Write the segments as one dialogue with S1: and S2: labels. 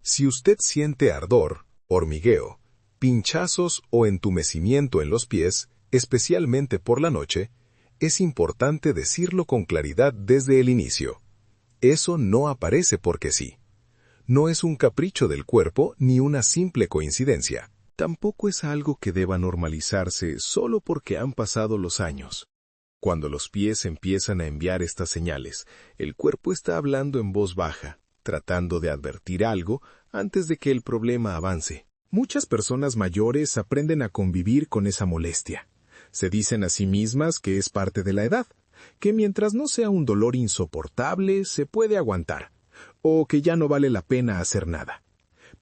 S1: Si usted siente ardor, hormigueo, pinchazos o entumecimiento en los pies, especialmente por la noche, es importante decirlo con claridad desde el inicio. Eso no aparece porque sí. No es un capricho del cuerpo ni una simple coincidencia. Tampoco es algo que deba normalizarse solo porque han pasado los años. Cuando los pies empiezan a enviar estas señales, el cuerpo está hablando en voz baja, tratando de advertir algo antes de que el problema avance. Muchas personas mayores aprenden a convivir con esa molestia. Se dicen a sí mismas que es parte de la edad, que mientras no sea un dolor insoportable se puede aguantar, o que ya no vale la pena hacer nada.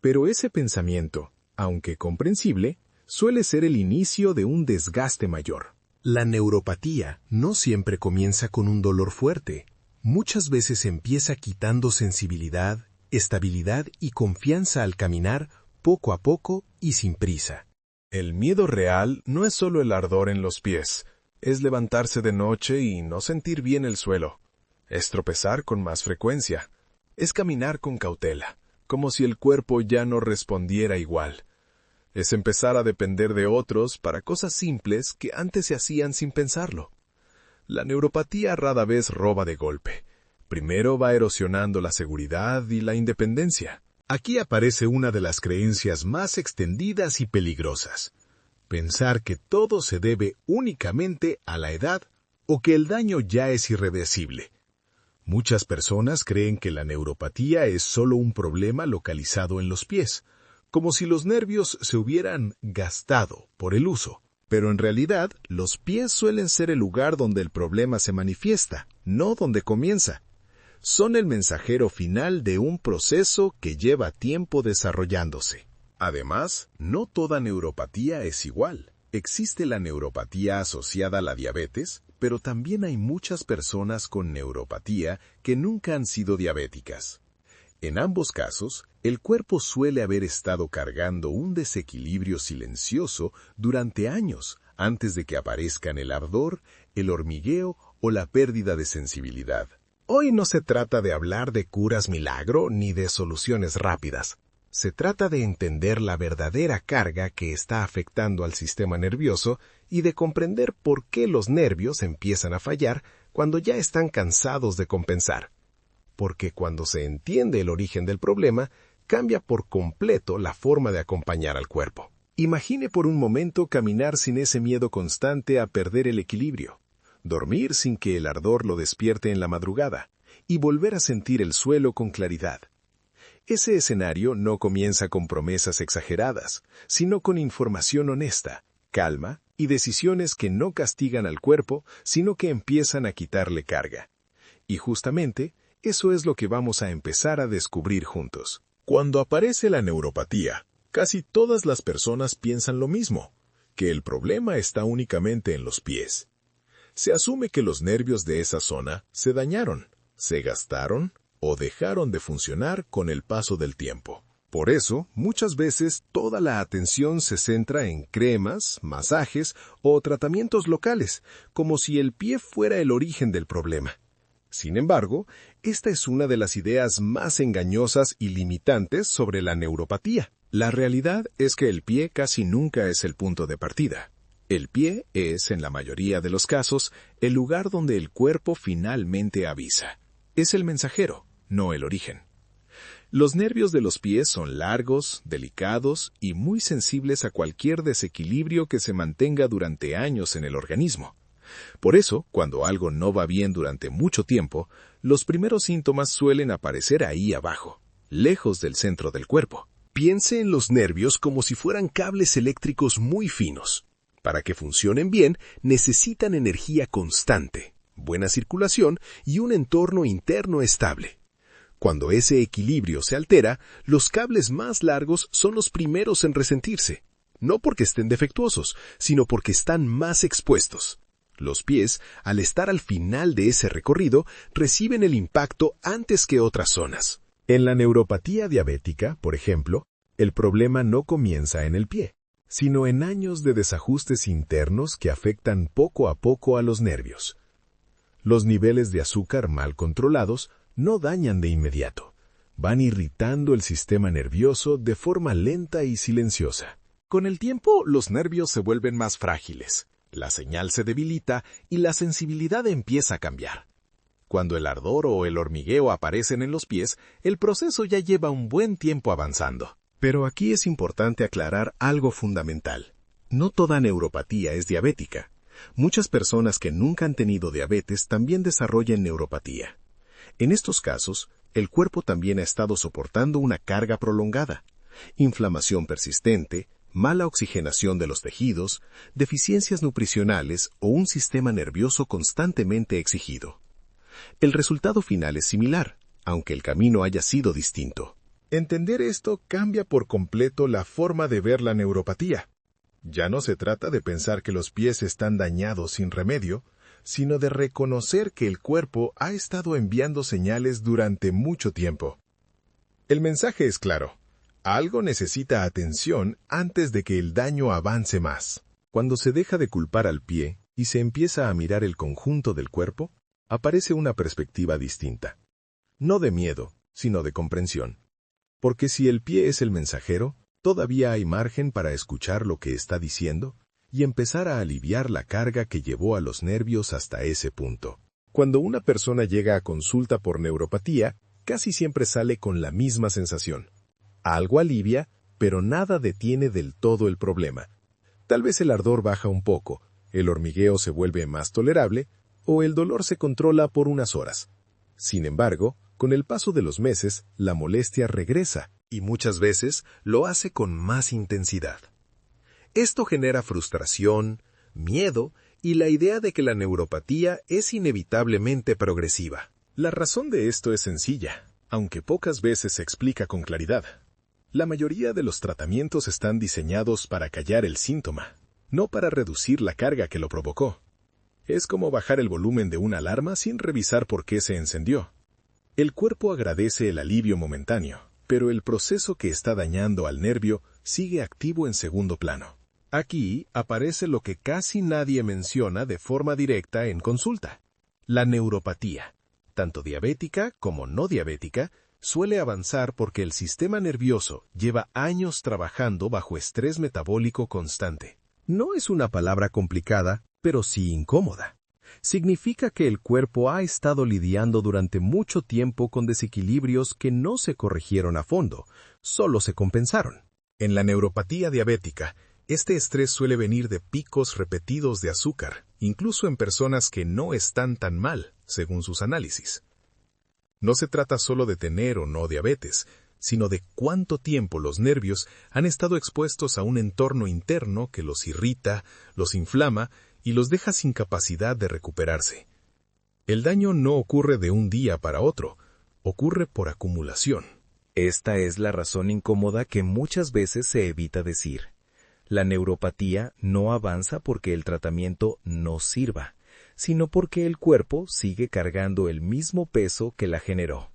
S1: Pero ese pensamiento, aunque comprensible, suele ser el inicio de un desgaste mayor. La neuropatía no siempre comienza con un dolor fuerte. Muchas veces empieza quitando sensibilidad, estabilidad y confianza al caminar poco a poco y sin prisa.
S2: El miedo real no es solo el ardor en los pies, es levantarse de noche y no sentir bien el suelo. Es tropezar con más frecuencia. Es caminar con cautela, como si el cuerpo ya no respondiera igual. Es empezar a depender de otros para cosas simples que antes se hacían sin pensarlo. La neuropatía rara vez roba de golpe. Primero va erosionando la seguridad y la independencia.
S1: Aquí aparece una de las creencias más extendidas y peligrosas. Pensar que todo se debe únicamente a la edad o que el daño ya es irreversible. Muchas personas creen que la neuropatía es solo un problema localizado en los pies, como si los nervios se hubieran gastado por el uso. Pero en realidad, los pies suelen ser el lugar donde el problema se manifiesta, no donde comienza. Son el mensajero final de un proceso que lleva tiempo desarrollándose. Además, no toda neuropatía es igual. Existe la neuropatía asociada a la diabetes, pero también hay muchas personas con neuropatía que nunca han sido diabéticas. En ambos casos, el cuerpo suele haber estado cargando un desequilibrio silencioso durante años antes de que aparezcan el ardor, el hormigueo o la pérdida de sensibilidad. Hoy no se trata de hablar de curas milagro ni de soluciones rápidas. Se trata de entender la verdadera carga que está afectando al sistema nervioso y de comprender por qué los nervios empiezan a fallar cuando ya están cansados de compensar. Porque cuando se entiende el origen del problema, cambia por completo la forma de acompañar al cuerpo. Imagine por un momento caminar sin ese miedo constante a perder el equilibrio, dormir sin que el ardor lo despierte en la madrugada y volver a sentir el suelo con claridad. Ese escenario no comienza con promesas exageradas, sino con información honesta, calma y decisiones que no castigan al cuerpo, sino que empiezan a quitarle carga. Y justamente, eso es lo que vamos a empezar a descubrir juntos. Cuando aparece la neuropatía, casi todas las personas piensan lo mismo, que el problema está únicamente en los pies. Se asume que los nervios de esa zona se dañaron, se gastaron o dejaron de funcionar con el paso del tiempo. Por eso, muchas veces toda la atención se centra en cremas, masajes o tratamientos locales, como si el pie fuera el origen del problema. Sin embargo, esta es una de las ideas más engañosas y limitantes sobre la neuropatía. La realidad es que el pie casi nunca es el punto de partida. El pie es, en la mayoría de los casos, el lugar donde el cuerpo finalmente avisa. Es el mensajero, no el origen. Los nervios de los pies son largos, delicados y muy sensibles a cualquier desequilibrio que se mantenga durante años en el organismo. Por eso, cuando algo no va bien durante mucho tiempo, los primeros síntomas suelen aparecer ahí abajo, lejos del centro del cuerpo. Piense en los nervios como si fueran cables eléctricos muy finos. Para que funcionen bien, necesitan energía constante, buena circulación y un entorno interno estable. Cuando ese equilibrio se altera, los cables más largos son los primeros en resentirse, no porque estén defectuosos, sino porque están más expuestos. Los pies, al estar al final de ese recorrido, reciben el impacto antes que otras zonas. En la neuropatía diabética, por ejemplo, el problema no comienza en el pie, sino en años de desajustes internos que afectan poco a poco a los nervios. Los niveles de azúcar mal controlados no dañan de inmediato, Van irritando el sistema nervioso de forma lenta y silenciosa. Con el tiempo, los nervios se vuelven más frágiles, la señal se debilita y la sensibilidad empieza a cambiar. Cuando el ardor o el hormigueo aparecen en los pies, el proceso ya lleva un buen tiempo avanzando. Pero aquí es importante aclarar algo fundamental. No toda neuropatía es diabética. Muchas personas que nunca han tenido diabetes también desarrollan neuropatía. En estos casos, el cuerpo también ha estado soportando una carga prolongada, inflamación persistente, mala oxigenación de los tejidos, deficiencias nutricionales o un sistema nervioso constantemente exigido. El resultado final es similar, aunque el camino haya sido distinto. Entender esto cambia por completo la forma de ver la neuropatía. Ya no se trata de pensar que los pies están dañados sin remedio, sino de reconocer que el cuerpo ha estado enviando señales durante mucho tiempo. El mensaje es claro. Algo necesita atención antes de que el daño avance más. Cuando se deja de culpar al pie y se empieza a mirar el conjunto del cuerpo, aparece una perspectiva distinta. No de miedo, sino de comprensión. Porque si el pie es el mensajero, todavía hay margen para escuchar lo que está diciendo y empezar a aliviar la carga que llevó a los nervios hasta ese punto. Cuando una persona llega a consulta por neuropatía, casi siempre sale con la misma sensación. Algo alivia, pero nada detiene del todo el problema. Tal vez el ardor baja un poco, el hormigueo se vuelve más tolerable o el dolor se controla por unas horas. Sin embargo, con el paso de los meses, la molestia regresa y muchas veces lo hace con más intensidad. Esto genera frustración, miedo y la idea de que la neuropatía es inevitablemente progresiva. La razón de esto es sencilla, aunque pocas veces se explica con claridad. La mayoría de los tratamientos están diseñados para callar el síntoma, no para reducir la carga que lo provocó. Es como bajar el volumen de una alarma sin revisar por qué se encendió. El cuerpo agradece el alivio momentáneo, pero el proceso que está dañando al nervio sigue activo en segundo plano. Aquí aparece lo que casi nadie menciona de forma directa en consulta. La neuropatía, tanto diabética como no diabética, suele avanzar porque el sistema nervioso lleva años trabajando bajo estrés metabólico constante. No es una palabra complicada, pero sí incómoda. Significa que el cuerpo ha estado lidiando durante mucho tiempo con desequilibrios que no se corrigieron a fondo, solo se compensaron. En la neuropatía diabética, este estrés suele venir de picos repetidos de azúcar, incluso en personas que no están tan mal, según sus análisis. No se trata solo de tener o no diabetes, sino de cuánto tiempo los nervios han estado expuestos a un entorno interno que los irrita, los inflama y los deja sin capacidad de recuperarse. El daño no ocurre de un día para otro, ocurre por acumulación.
S3: Esta es la razón incómoda que muchas veces se evita decir. La neuropatía no avanza porque el tratamiento no sirva, sino porque el cuerpo sigue cargando el mismo peso que la generó.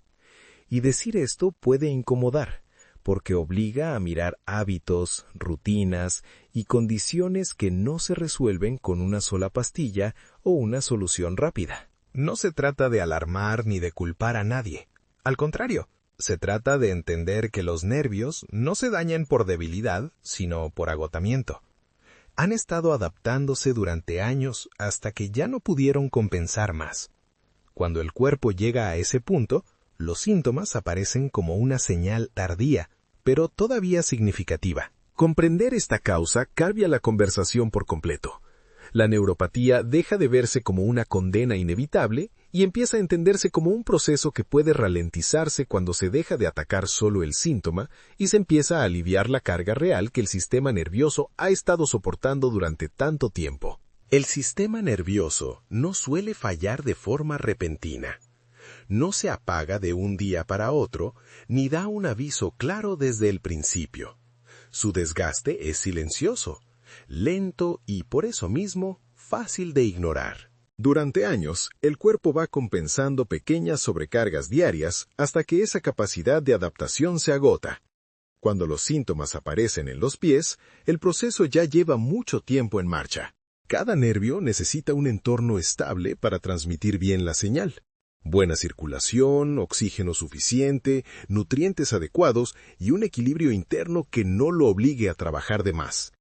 S3: Y decir esto puede incomodar, porque obliga a mirar hábitos, rutinas y condiciones que no se resuelven con una sola pastilla o una solución rápida.
S1: No se trata de alarmar ni de culpar a nadie. Al contrario, se trata de entender que los nervios no se dañan por debilidad, sino por agotamiento. Han estado adaptándose durante años hasta que ya no pudieron compensar más. Cuando el cuerpo llega a ese punto, los síntomas aparecen como una señal tardía, pero todavía significativa. Comprender esta causa cambia la conversación por completo. La neuropatía deja de verse como una condena inevitable y empieza a entenderse como un proceso que puede ralentizarse cuando se deja de atacar solo el síntoma y se empieza a aliviar la carga real que el sistema nervioso ha estado soportando durante tanto tiempo. El sistema nervioso no suele fallar de forma repentina. No se apaga de un día para otro, ni da un aviso claro desde el principio. Su desgaste es silencioso, lento y por eso mismo fácil de ignorar. Durante años, el cuerpo va compensando pequeñas sobrecargas diarias hasta que esa capacidad de adaptación se agota. Cuando los síntomas aparecen en los pies, el proceso ya lleva mucho tiempo en marcha. Cada nervio necesita un entorno estable para transmitir bien la señal. Buena circulación, oxígeno suficiente, nutrientes adecuados y un equilibrio interno que no lo obligue a trabajar de más.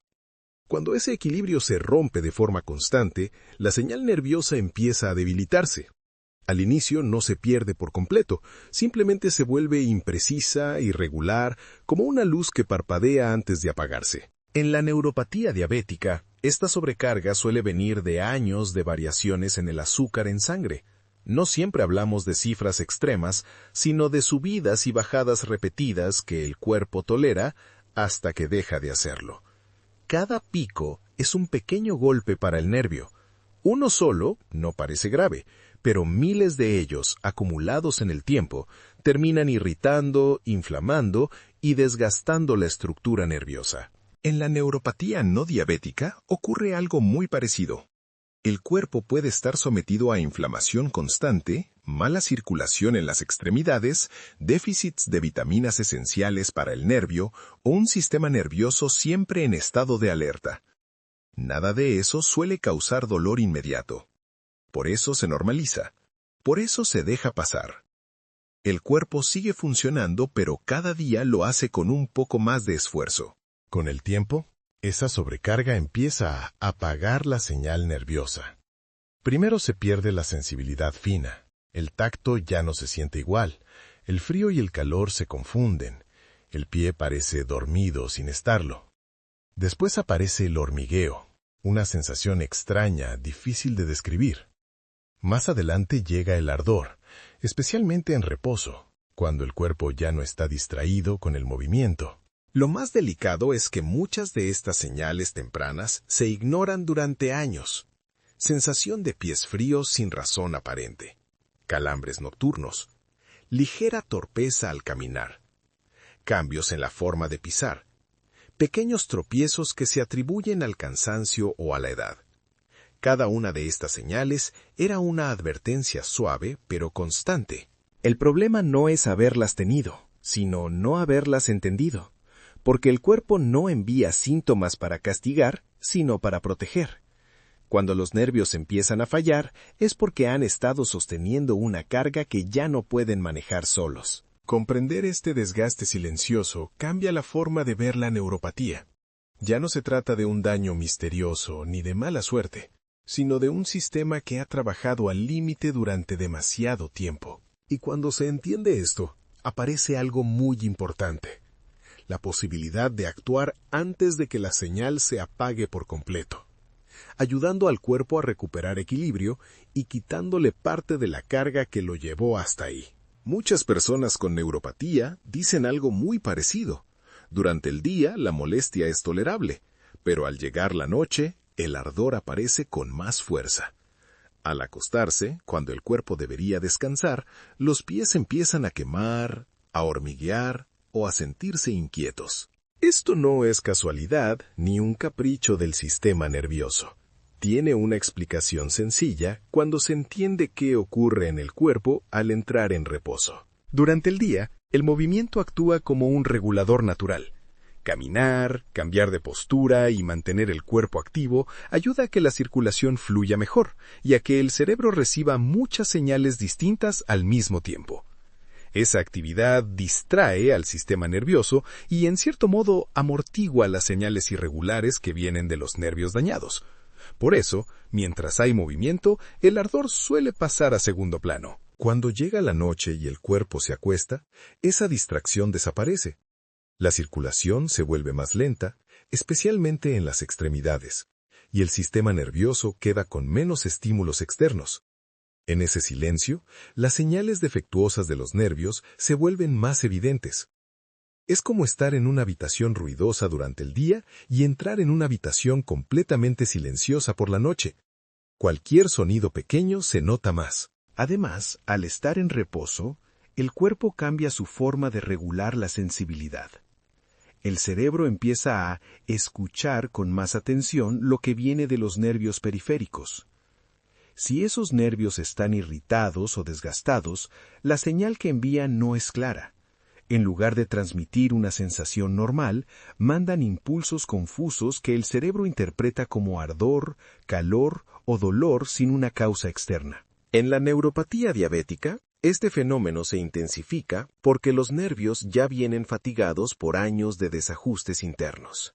S1: Cuando ese equilibrio se rompe de forma constante, la señal nerviosa empieza a debilitarse. Al inicio no se pierde por completo, simplemente se vuelve imprecisa, irregular, como una luz que parpadea antes de apagarse. En la neuropatía diabética, esta sobrecarga suele venir de años de variaciones en el azúcar en sangre. No siempre hablamos de cifras extremas, sino de subidas y bajadas repetidas que el cuerpo tolera hasta que deja de hacerlo. Cada pico es un pequeño golpe para el nervio. Uno solo no parece grave, pero miles de ellos, acumulados en el tiempo, terminan irritando, inflamando y desgastando la estructura nerviosa. En la neuropatía no diabética ocurre algo muy parecido. El cuerpo puede estar sometido a inflamación constante, mala circulación en las extremidades, déficits de vitaminas esenciales para el nervio o un sistema nervioso siempre en estado de alerta. Nada de eso suele causar dolor inmediato. Por eso se normaliza. Por eso se deja pasar. El cuerpo sigue funcionando, pero cada día lo hace con un poco más de esfuerzo. Con el tiempo, esa sobrecarga empieza a apagar la señal nerviosa. Primero se pierde la sensibilidad fina. El tacto ya no se siente igual. El frío y el calor se confunden. El pie parece dormido sin estarlo. Después aparece el hormigueo, una sensación extraña, difícil de describir. Más adelante llega el ardor, especialmente en reposo, cuando el cuerpo ya no está distraído con el movimiento. Lo más delicado es que muchas de estas señales tempranas se ignoran durante años. Sensación de pies fríos sin razón aparente, calambres nocturnos, ligera torpeza al caminar, cambios en la forma de pisar, pequeños tropiezos que se atribuyen al cansancio o a la edad. Cada una de estas señales era una advertencia suave pero constante.
S3: El problema no es haberlas tenido, sino no haberlas entendido, porque el cuerpo no envía síntomas para castigar, sino para proteger. Cuando los nervios empiezan a fallar, es porque han estado sosteniendo una carga que ya no pueden manejar solos.
S1: Comprender este desgaste silencioso cambia la forma de ver la neuropatía. Ya no se trata de un daño misterioso ni de mala suerte, sino de un sistema que ha trabajado al límite durante demasiado tiempo. Y cuando se entiende esto, aparece algo muy importante: la posibilidad de actuar antes de que la señal se apague por completo, ayudando al cuerpo a recuperar equilibrio y quitándole parte de la carga que lo llevó hasta ahí. Muchas personas con neuropatía dicen algo muy parecido. Durante el día la molestia es tolerable, pero al llegar la noche, el ardor aparece con más fuerza. Al acostarse, cuando el cuerpo debería descansar, los pies empiezan a quemar, a hormiguear o a sentirse inquietos. Esto no es casualidad ni un capricho del sistema nervioso. Tiene una explicación sencilla cuando se entiende qué ocurre en el cuerpo al entrar en reposo. Durante el día, el movimiento actúa como un regulador natural. Caminar, cambiar de postura y mantener el cuerpo activo ayuda a que la circulación fluya mejor y a que el cerebro reciba muchas señales distintas al mismo tiempo. Esa actividad distrae al sistema nervioso y, en cierto modo, amortigua las señales irregulares que vienen de los nervios dañados. Por eso, mientras hay movimiento, el ardor suele pasar a segundo plano. Cuando llega la noche y el cuerpo se acuesta, esa distracción desaparece. La circulación se vuelve más lenta, especialmente en las extremidades, y el sistema nervioso queda con menos estímulos externos. En ese silencio, las señales defectuosas de los nervios se vuelven más evidentes. Es como estar en una habitación ruidosa durante el día y entrar en una habitación completamente silenciosa por la noche. Cualquier sonido pequeño se nota más. Además, al estar en reposo, el cuerpo cambia su forma de regular la sensibilidad. El cerebro empieza a escuchar con más atención lo que viene de los nervios periféricos. Si esos nervios están irritados o desgastados, la señal que envían no es clara. En lugar de transmitir una sensación normal, mandan impulsos confusos que el cerebro interpreta como ardor, calor o dolor sin una causa externa.
S3: En la neuropatía diabética, este fenómeno se intensifica porque los nervios ya vienen fatigados por años de desajustes internos.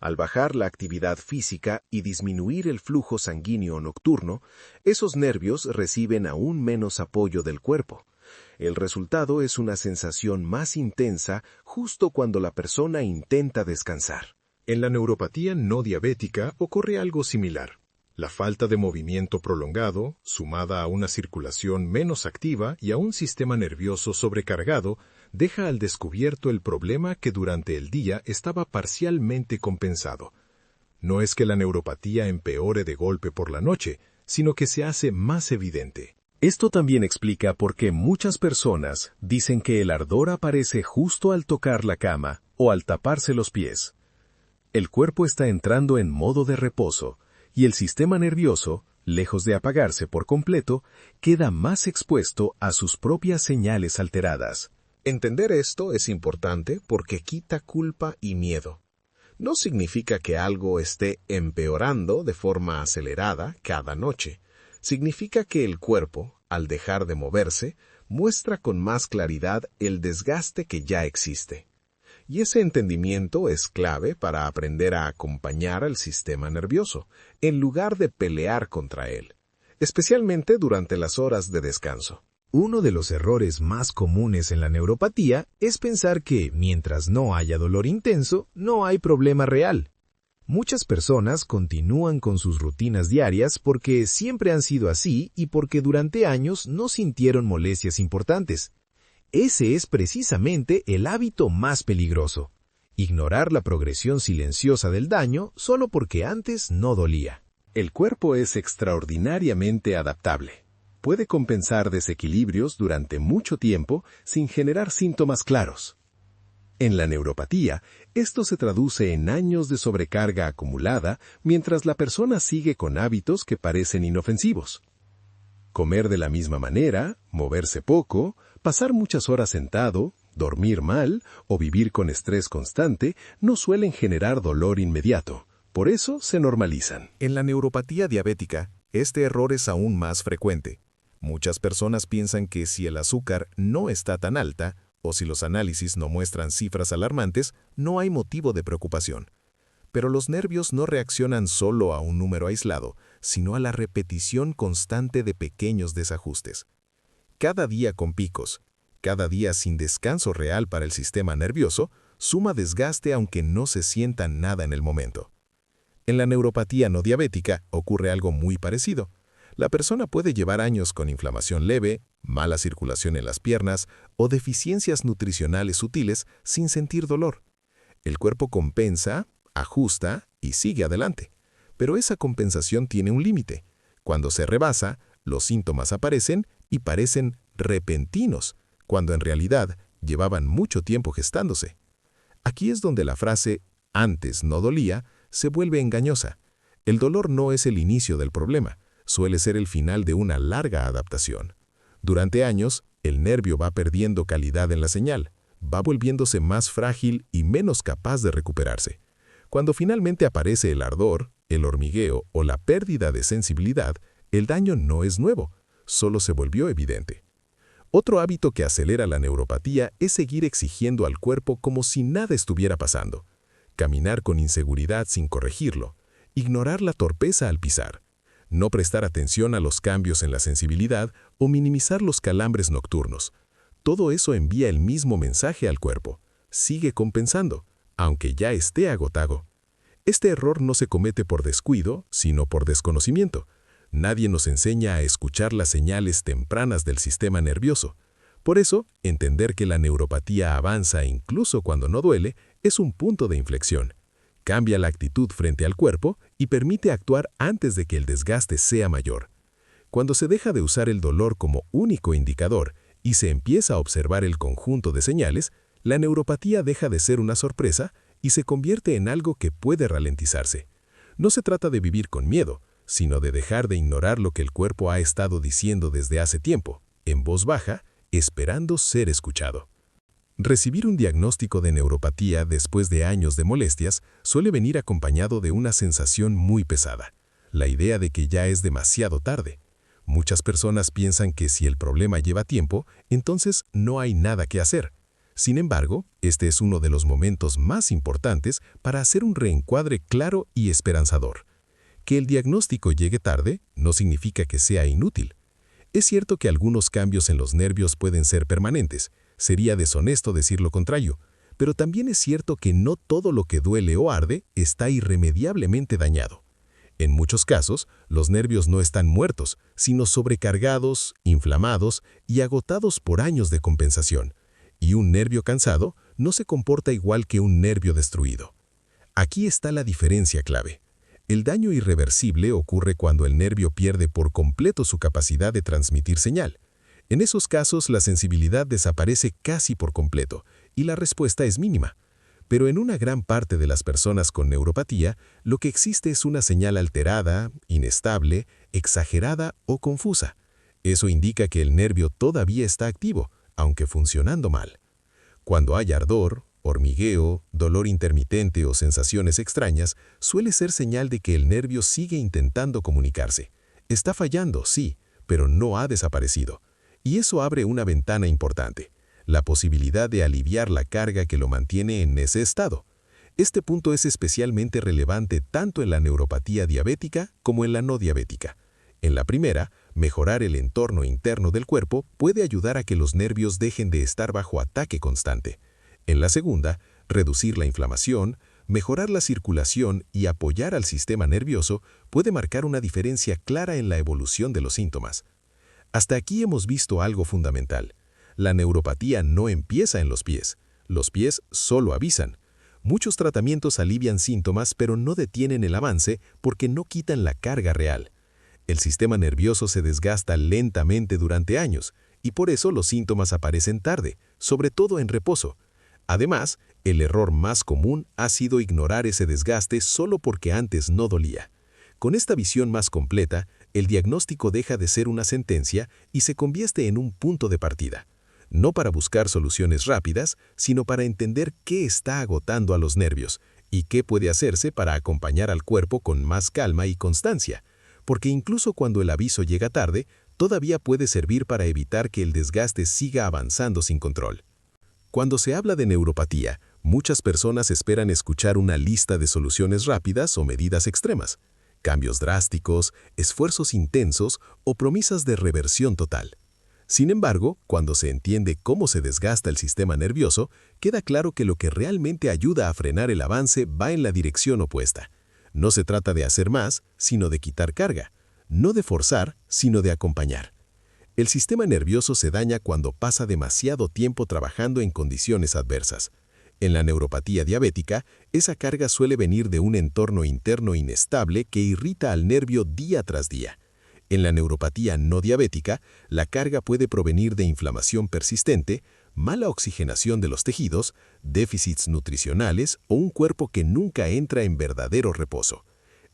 S3: Al bajar la actividad física y disminuir el flujo sanguíneo nocturno, esos nervios reciben aún menos apoyo del cuerpo. El resultado es una sensación más intensa justo cuando la persona intenta descansar.
S1: En la neuropatía no diabética ocurre algo similar. La falta de movimiento prolongado, sumada a una circulación menos activa y a un sistema nervioso sobrecargado, deja al descubierto el problema que durante el día estaba parcialmente compensado. No es que la neuropatía empeore de golpe por la noche, sino que se hace más evidente.
S3: Esto también explica por qué muchas personas dicen que el ardor aparece justo al tocar la cama o al taparse los pies. El cuerpo está entrando en modo de reposo, y el sistema nervioso, lejos de apagarse por completo, queda más expuesto a sus propias señales alteradas.
S1: Entender esto es importante porque quita culpa y miedo. No significa que algo esté empeorando de forma acelerada cada noche. Significa que el cuerpo, al dejar de moverse, muestra con más claridad el desgaste que ya existe. Y ese entendimiento es clave para aprender a acompañar al sistema nervioso, en lugar de pelear contra él, especialmente durante las horas de descanso.
S4: Uno de los errores más comunes en la neuropatía es pensar que, mientras no haya dolor intenso, no hay problema real. Muchas personas continúan con sus rutinas diarias porque siempre han sido así y porque durante años no sintieron molestias importantes. Ese es precisamente el hábito más peligroso: ignorar la progresión silenciosa del daño solo porque antes no dolía.
S3: El cuerpo es extraordinariamente adaptable. Puede compensar desequilibrios durante mucho tiempo sin generar síntomas claros. En la neuropatía, esto se traduce en años de sobrecarga acumulada mientras la persona sigue con hábitos que parecen inofensivos. Comer de la misma manera, moverse poco, pasar muchas horas sentado, dormir mal o vivir con estrés constante no suelen generar dolor inmediato. Por eso se normalizan.
S2: En la neuropatía diabética, este error es aún más frecuente. Muchas personas piensan que si el azúcar no está tan alta o si los análisis no muestran cifras alarmantes, no hay motivo de preocupación. Pero los nervios no reaccionan solo a un número aislado, sino a la repetición constante de pequeños desajustes. Cada día con picos, cada día sin descanso real para el sistema nervioso, suma desgaste aunque no se sienta nada en el momento. En la neuropatía no diabética ocurre algo muy parecido. La persona puede llevar años con inflamación leve, mala circulación en las piernas o deficiencias nutricionales sutiles sin sentir dolor. El cuerpo compensa, ajusta y sigue adelante. Pero esa compensación tiene un límite. Cuando se rebasa, los síntomas aparecen y parecen repentinos, cuando en realidad llevaban mucho tiempo gestándose. Aquí es donde la frase «antes no dolía» se vuelve engañosa. El dolor no es el inicio del problema, suele ser el final de una larga adaptación. Durante años, el nervio va perdiendo calidad en la señal, va volviéndose más frágil y menos capaz de recuperarse. Cuando finalmente aparece el ardor, el hormigueo o la pérdida de sensibilidad, el daño no es nuevo, solo se volvió evidente. Otro hábito que acelera la neuropatía es seguir exigiendo al cuerpo como si nada estuviera pasando. Caminar con inseguridad sin corregirlo, ignorar la torpeza al pisar, no prestar atención a los cambios en la sensibilidad o minimizar los calambres nocturnos. Todo eso envía el mismo mensaje al cuerpo. Sigue compensando, aunque ya esté agotado. Este error no se comete por descuido, sino por desconocimiento. Nadie nos enseña a escuchar las señales tempranas del sistema nervioso. Por eso, entender que la neuropatía avanza incluso cuando no duele es un punto de inflexión. Cambia la actitud frente al cuerpo y permite actuar antes de que el desgaste sea mayor. Cuando se deja de usar el dolor como único indicador y se empieza a observar el conjunto de señales, la neuropatía deja de ser una sorpresa y se convierte en algo que puede ralentizarse. No se trata de vivir con miedo, sino de dejar de ignorar lo que el cuerpo ha estado diciendo desde hace tiempo, en voz baja, esperando ser escuchado. Recibir un diagnóstico de neuropatía después de años de molestias suele venir acompañado de una sensación muy pesada, la idea de que ya es demasiado tarde.
S4: Muchas personas piensan que si el problema lleva tiempo, entonces no hay nada que hacer. Sin embargo, este es uno de los momentos más importantes para hacer un reencuadre claro y esperanzador. Que el diagnóstico llegue tarde no significa que sea inútil. Es cierto que algunos cambios en los nervios pueden ser permanentes, sería deshonesto decir lo contrario, pero también es cierto que no todo lo que duele o arde está irremediablemente dañado. En muchos casos, los nervios no están muertos, sino sobrecargados, inflamados y agotados por años de compensación. Y un nervio cansado no se comporta igual que un nervio destruido. Aquí está la diferencia clave. El daño irreversible ocurre cuando el nervio pierde por completo su capacidad de transmitir señal. En esos casos, la sensibilidad desaparece casi por completo y la respuesta es mínima. Pero en una gran parte de las personas con neuropatía, lo que existe es una señal alterada, inestable, exagerada o confusa. Eso indica que el nervio todavía está activo, aunque funcionando mal. Cuando hay ardor, hormigueo, dolor intermitente o sensaciones extrañas, suele ser señal de que el nervio sigue intentando comunicarse. Está fallando, sí, pero no ha desaparecido. Y eso abre una ventana importante, la posibilidad de aliviar la carga que lo mantiene en ese estado. Este punto es especialmente relevante tanto en la neuropatía diabética como en la no diabética. En la primera, mejorar el entorno interno del cuerpo puede ayudar a que los nervios dejen de estar bajo ataque constante. En la segunda, reducir la inflamación, mejorar la circulación y apoyar al sistema nervioso puede marcar una diferencia clara en la evolución de los síntomas. Hasta aquí hemos visto algo fundamental. La neuropatía no empieza en los pies. Los pies solo avisan. Muchos tratamientos alivian síntomas pero no detienen el avance porque no quitan la carga real. El sistema nervioso se desgasta lentamente durante años y por eso los síntomas aparecen tarde, sobre todo en reposo. Además, el error más común ha sido ignorar ese desgaste solo porque antes no dolía. Con esta visión más completa, el diagnóstico deja de ser una sentencia y se convierte en un punto de partida. No para buscar soluciones rápidas, sino para entender qué está agotando a los nervios y qué puede hacerse para acompañar al cuerpo con más calma y constancia. Porque incluso cuando el aviso llega tarde, todavía puede servir para evitar que el desgaste siga avanzando sin control. Cuando se habla de neuropatía, muchas personas esperan escuchar una lista de soluciones rápidas o medidas extremas, cambios drásticos, esfuerzos intensos o promesas de reversión total. Sin embargo, cuando se entiende cómo se desgasta el sistema nervioso, queda claro que lo que realmente ayuda a frenar el avance va en la dirección opuesta. No se trata de hacer más, sino de quitar carga. No de forzar, sino de acompañar. El sistema nervioso se daña cuando pasa demasiado tiempo trabajando en condiciones adversas. En la neuropatía diabética, esa carga suele venir de un entorno interno inestable que irrita al nervio día tras día. En la neuropatía no diabética, la carga puede provenir de inflamación persistente, mala oxigenación de los tejidos, déficits nutricionales o un cuerpo que nunca entra en verdadero reposo.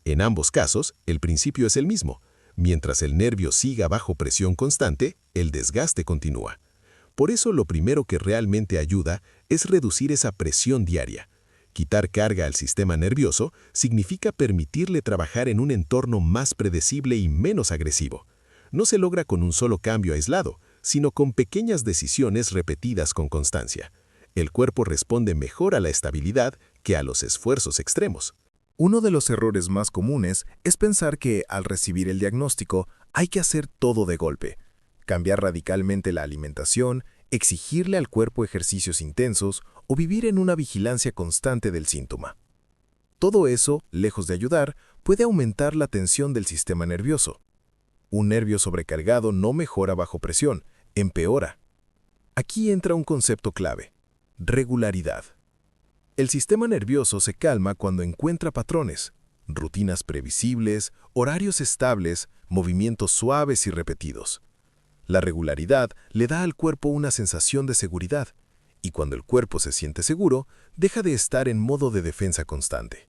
S4: En ambos casos, el principio es el mismo. Mientras el nervio siga bajo presión constante, el desgaste continúa. Por eso lo primero que realmente ayuda es reducir esa presión diaria. Quitar carga al sistema nervioso significa permitirle trabajar en un entorno más predecible y menos agresivo. No se logra con un solo cambio aislado, sino con pequeñas decisiones repetidas con constancia. El cuerpo responde mejor a la estabilidad que a los esfuerzos extremos.
S5: Uno de los errores más comunes es pensar que, al recibir el diagnóstico, hay que hacer todo de golpe. Cambiar radicalmente la alimentación, exigirle al cuerpo ejercicios intensos o vivir en una vigilancia constante del síntoma. Todo eso, lejos de ayudar, puede aumentar la tensión del sistema nervioso. Un nervio sobrecargado no mejora bajo presión, empeora. Aquí entra un concepto clave: regularidad. El sistema nervioso se calma cuando encuentra patrones, rutinas previsibles, horarios estables, movimientos suaves y repetidos. La regularidad le da al cuerpo una sensación de seguridad, y cuando el cuerpo se siente seguro, deja de estar en modo de defensa constante.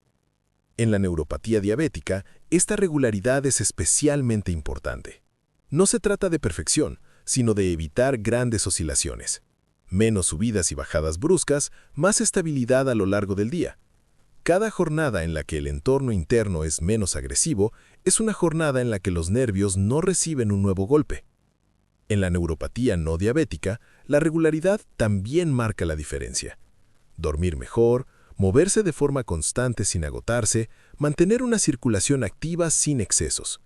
S5: En la neuropatía diabética, esta regularidad es especialmente importante. No se trata de perfección, sino de evitar grandes oscilaciones. Menos subidas y bajadas bruscas, más estabilidad a lo largo del día. Cada jornada en la que el entorno interno es menos agresivo es una jornada en la que los nervios no reciben un nuevo golpe. En la neuropatía no diabética, la regularidad también marca la diferencia. Dormir mejor, moverse de forma constante sin agotarse, mantener una circulación activa sin excesos.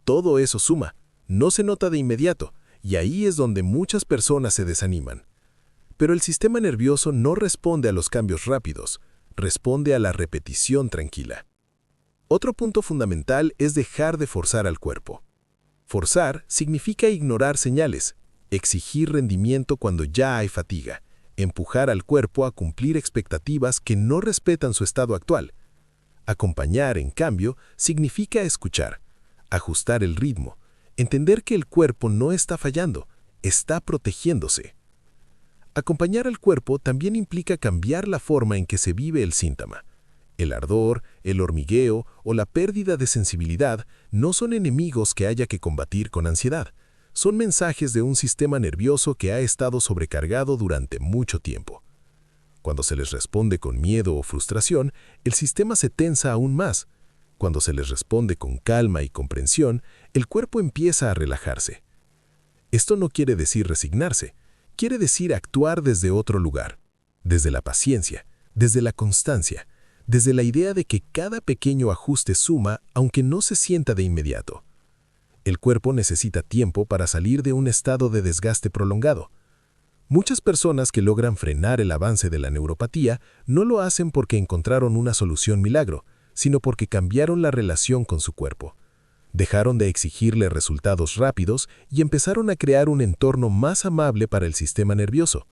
S5: Todo eso suma, no se nota de inmediato, y ahí es donde muchas personas se desaniman. Pero el sistema nervioso no responde a los cambios rápidos, responde a la repetición tranquila. Otro punto fundamental es dejar de forzar al cuerpo. Forzar significa ignorar señales, exigir rendimiento cuando ya hay fatiga, empujar al cuerpo a cumplir expectativas que no respetan su estado actual. Acompañar, en cambio, significa escuchar, ajustar el ritmo, entender que el cuerpo no está fallando, está protegiéndose. Acompañar al cuerpo también implica cambiar la forma en que se vive el síntoma. El ardor, el hormigueo o la pérdida de sensibilidad no son enemigos que haya que combatir con ansiedad. Son mensajes de un sistema nervioso que ha estado sobrecargado durante mucho tiempo. Cuando se les responde con miedo o frustración, el sistema se tensa aún más. Cuando se les responde con calma y comprensión, el cuerpo empieza a relajarse. Esto no quiere decir resignarse, quiere decir actuar desde otro lugar, desde la paciencia, desde la constancia, desde la idea de que cada pequeño ajuste suma aunque no se sienta de inmediato. El cuerpo necesita tiempo para salir de un estado de desgaste prolongado. Muchas personas que logran frenar el avance de la neuropatía no lo hacen porque encontraron una solución milagro, sino porque cambiaron la relación con su cuerpo. Dejaron de exigirle resultados rápidos y empezaron a crear un entorno más amable para el sistema nervioso.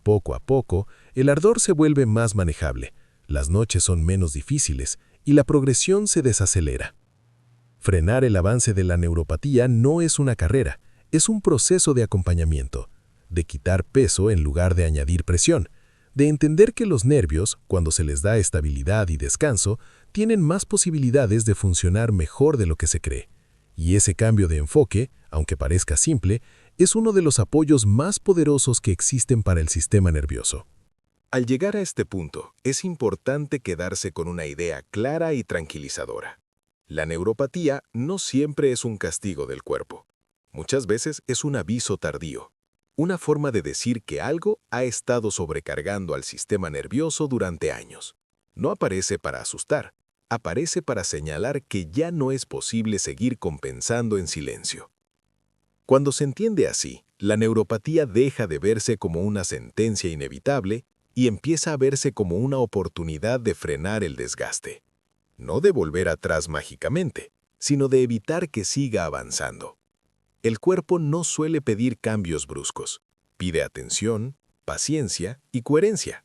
S5: Poco a poco, el ardor se vuelve más manejable, las noches son menos difíciles y la progresión se desacelera. Frenar el avance de la neuropatía no es una carrera, es un proceso de acompañamiento, de quitar peso en lugar de añadir presión, de entender que los nervios, cuando se les da estabilidad y descanso, tienen más posibilidades de funcionar mejor de lo que se cree. Y ese cambio de enfoque, aunque parezca simple, es uno de los apoyos más poderosos que existen para el sistema nervioso.
S2: Al llegar a este punto, es importante quedarse con una idea clara y tranquilizadora. La neuropatía no siempre es un castigo del cuerpo. Muchas veces es un aviso tardío, una forma de decir que algo ha estado sobrecargando al sistema nervioso durante años. No aparece para asustar, aparece para señalar que ya no es posible seguir compensando en silencio. Cuando se entiende así, la neuropatía deja de verse como una sentencia inevitable y empieza a verse como una oportunidad de frenar el desgaste. No de volver atrás mágicamente, sino de evitar que siga avanzando. El cuerpo no suele pedir cambios bruscos, pide atención, paciencia y coherencia.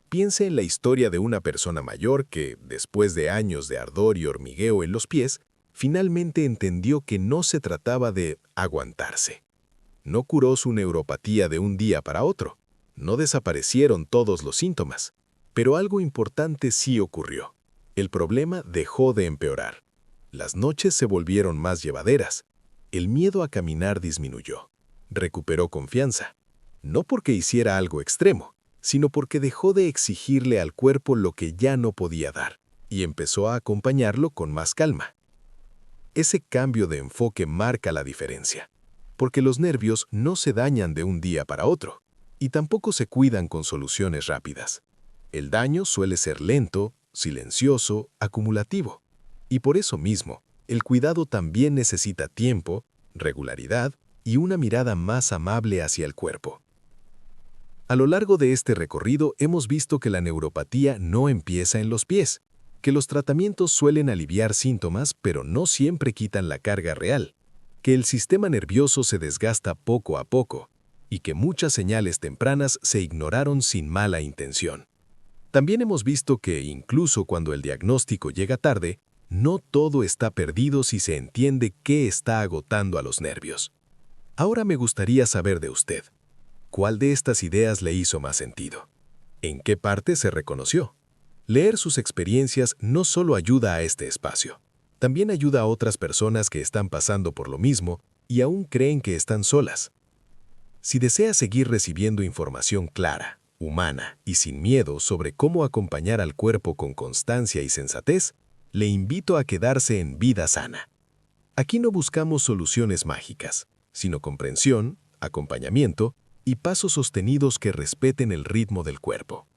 S2: Piense en la historia de una persona mayor que, después de años de ardor y hormigueo en los pies, finalmente entendió que no se trataba de aguantarse. No curó su neuropatía de un día para otro. No desaparecieron todos los síntomas, pero algo importante sí ocurrió. El problema dejó de empeorar. Las noches se volvieron más llevaderas. El miedo a caminar disminuyó. Recuperó confianza. No porque hiciera algo extremo, sino porque dejó de exigirle al cuerpo lo que ya no podía dar, y empezó a acompañarlo con más calma. Ese cambio de enfoque marca la diferencia, porque los nervios no se dañan de un día para otro, y tampoco se cuidan con soluciones rápidas. El daño suele ser lento, silencioso, acumulativo. Y por eso mismo, el cuidado también necesita tiempo, regularidad y una mirada más amable hacia el cuerpo. A lo largo de este recorrido hemos visto que la neuropatía no empieza en los pies, que los tratamientos suelen aliviar síntomas pero no siempre quitan la carga real, que el sistema nervioso se desgasta poco a poco, y que muchas señales tempranas se ignoraron sin mala intención. También hemos visto que, incluso cuando el diagnóstico llega tarde, no todo está perdido si se entiende qué está agotando a los nervios. Ahora me gustaría saber de usted, ¿cuál de estas ideas le hizo más sentido? ¿En qué parte se reconoció? Leer sus experiencias no solo ayuda a este espacio, también ayuda a otras personas que están pasando por lo mismo y aún creen que están solas. Si desea seguir recibiendo información clara,
S5: humana y sin miedo sobre cómo acompañar al cuerpo con constancia y sensatez, le invito a quedarse en Vida Sana. Aquí no buscamos soluciones mágicas, sino comprensión, acompañamiento y pasos sostenidos que respeten el ritmo del cuerpo.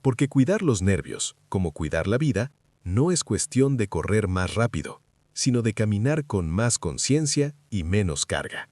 S5: Porque cuidar los nervios, como cuidar la vida, no es cuestión de correr más rápido, sino de caminar con más conciencia y menos carga.